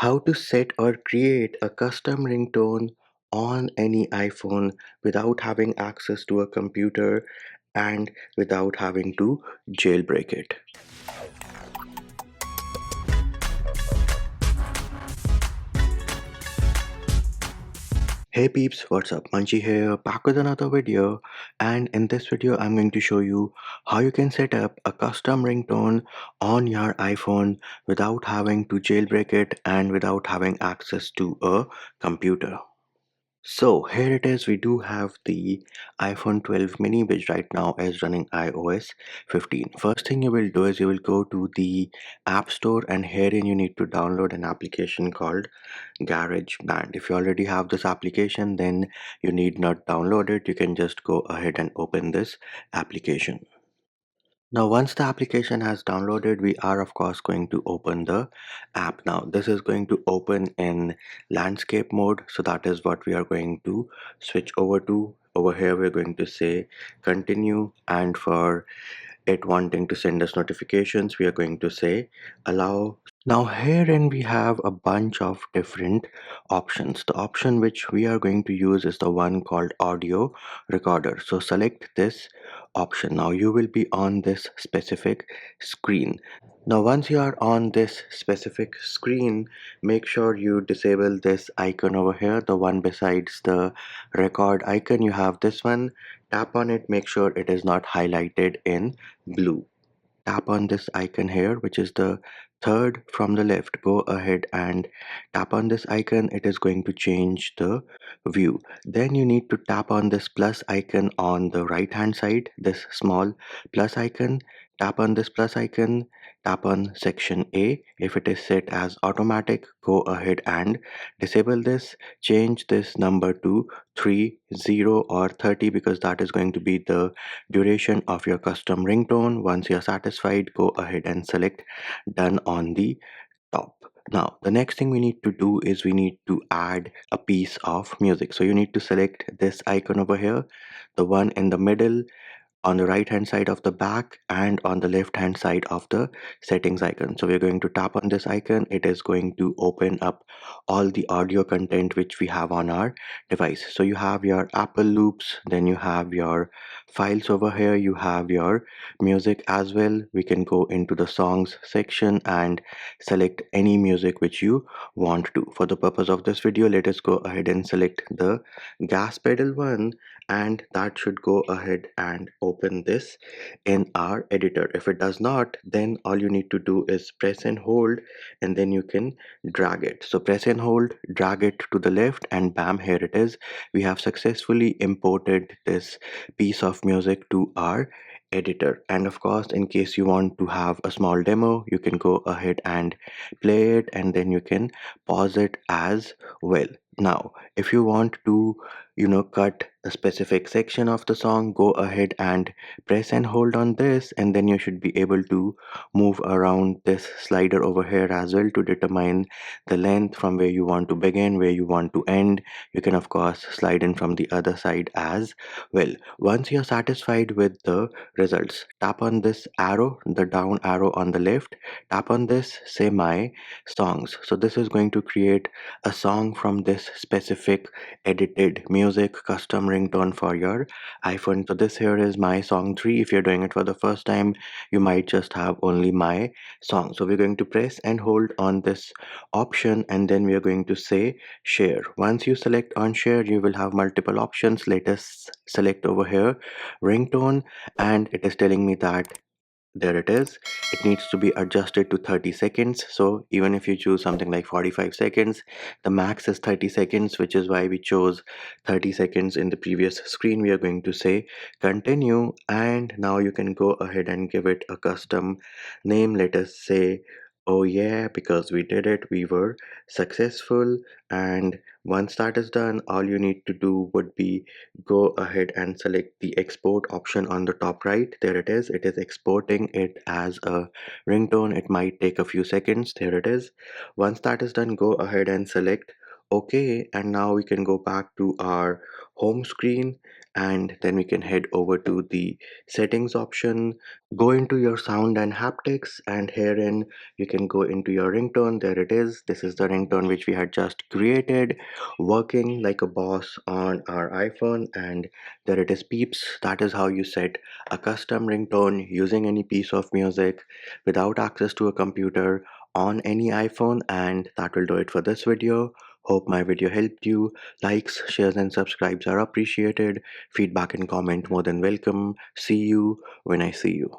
How to set or create a custom ringtone on any iPhone without having access to a computer and without having to jailbreak it. Hey peeps, what's up? Manchi here, back with another video. And in this video, I'm going to show you how you can set up a custom ringtone on your iPhone without having to jailbreak it and without having access to a computer. So here it is, we do have the iPhone 12 mini which right now is running iOS 15. First thing you will do is you will go to the App Store and herein you need to download an application called Garageband. If you already have this application, then you need not download it. You can just go ahead and open this application. Now, once the application has downloaded, we are of course going to open the app. Now, this is going to open in landscape mode. So that is what we are going to switch over to. Over here, we're going to say continue, and for it wanting to send us notifications, we are going to say allow. Now herein we have a bunch of different options. The option which we are going to use is the one called audio recorder. So select this option. Now you will be on this specific screen. Now once you are on this specific screen, make sure you disable this icon over here, the one besides the record icon. You have this one. Tap on it, make sure it is not highlighted in blue. Tap on this icon here, which is the third from the left. Go ahead and tap on this icon. It is going to change the view. Then you need to tap on this plus icon on the right hand side, this small plus icon. Tap on this plus icon, tap on section A. If it is set as automatic, go ahead and disable this. Change this number to 30 or 30 because that is going to be the duration of your custom ringtone. Once you're satisfied, go ahead and select done on the top. Now, the next thing we need to do is we need to add a piece of music. So you need to select this icon over here, the one in the middle, on the right hand side of the back and on the left hand side of the settings icon. So we're going to tap on this icon. It is going to open up all the audio content which we have on our device. So you have your Apple loops, then you have your files over here, you have your music as well. We can go into the songs section and select any music which you want to. For the purpose of this video, let us go ahead and select the gas pedal one, and that should go ahead and open this in our editor. If it does not, then all you need to do is press and hold, and then you can drag it. So press and hold, drag it to the left, and bam, here it is. We have successfully imported this piece of music to our editor. And of course, in case you want to have a small demo, you can go ahead and play it, and then you can pause it as well. Now if you want to cut a specific section of the song, go ahead and press and hold on this, and then you should be able to move around this slider over here as well to determine the length from where you want to begin, where you want to end. You can of course slide in from the other side as well. Once you're satisfied with the results, tap on this arrow, the down arrow on the left, tap on this, say my songs. So this is going to create a song from this specific edited music custom ringtone for your iPhone. So this here is my song 3. If you're doing it for the first time, you might just have only my song. So we're going to press and hold on this option, and then we are going to say share. Once you select on share, you will have multiple options. Let us select over here ringtone, and it is telling me that there it is. It needs to be adjusted to 30 seconds. So even if you choose something like 45 seconds, the max is 30 seconds, which is why we chose 30 seconds in the previous screen. We are going to say continue, and now you can go ahead and give it a custom name. Let us say oh yeah, because we did it, we were successful. And once that is done, all you need to do would be go ahead and select the export option on the top right. There it is. It is exporting it as a ringtone. It might take a few seconds. There it is. Once that is done, go ahead and select Okay, and now we can go back to our home screen and then we can head over to the settings option, go into your sound and haptics, and herein you can go into your ringtone. There it is. This is the ringtone which we had just created, working like a boss on our iPhone, and there it is, peeps. That is how you set a custom ringtone using any piece of music without access to a computer on any iPhone, and that will do it for this video. Hope my video helped you. Likes, shares, and subscribes are appreciated. Feedback and comment more than welcome. See you when I see you.